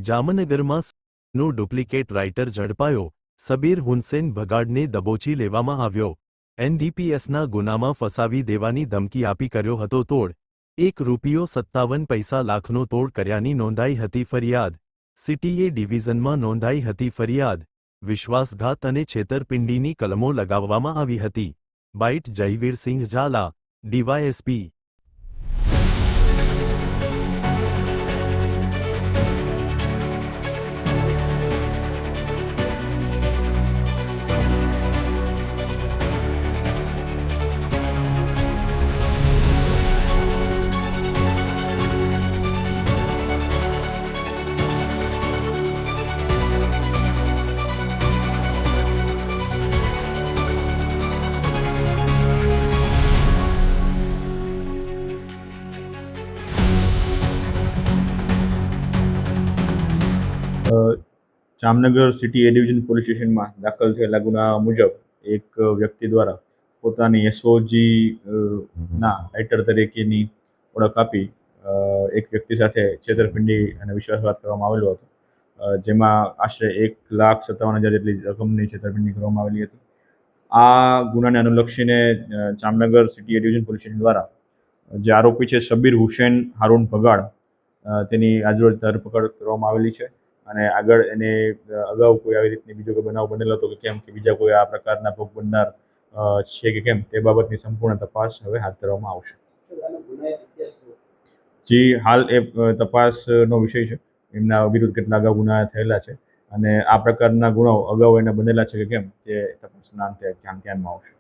જામનગરમાં નો duplicate writer ઝડપાયો. Sabir Hussain ભગાડને દબોચી લેવામાં આવ્યો. એનડીપીએસના ગુનામાં ફસાવી દેવાની ધમકી આપી કર્યો હતો તોડ. ₹57 લાખનો તોડ કર્યાની નોંધાઈ હતી ફરિયાદ. સિટીએ ડિવિઝનમાં નોંધાઈ હતી ફરિયાદ. વિશ્વાસઘાત અને છેતરપિંડીની કલમો લગાવવામાં આવી હતી. Byte Jayvirsinh Zala, DYSP. Jamnagar city A division police સ્ટેશનમાં દાખલ થયેલા ગુના મુજબ એક વ્યક્તિ દ્વારા પોતાની એસઓજી ના રાઇટર તરીકેની ઓળખ આપી એક વ્યક્તિ સાથે છેતરપિંડી અને વિશ્વાસઘાત કરવામાં આવેલો હતો, જેમાં આશરે 1,57,000 જેટલી રકમની છેતરપિંડી કરવામાં આવેલી હતી. આ ગુનાને અનુલક્ષીને Jamnagar city A division police station દ્વારા જે આરોપી છે સબીર હુસૈન હારૂન ભગાડ, તેની આજરોજ ધરપકડ કરવામાં આવેલી છે. અને આગળ એને અગાઉ કોઈ આવી રીતની બીજો કોઈ બનાવ બનેલો હતો કે કેમ, કે બીજા કોઈ આ પ્રકારના ભોગ બનનાર છે કે કેમ, તે બાબતની સંપૂર્ણ તપાસ હવે હાથ ધરવામાં આવશે. જી, હાલ એ તપાસનો વિષય છે. એમના વિરુદ્ધ કેટલા અગાઉ ગુના થયેલા છે અને આ પ્રકારના ગુનાઓ અગાઉ એને બનેલા છે કે કેમ, તે તપાસના અંતે ધ્યાનમાં આવશે.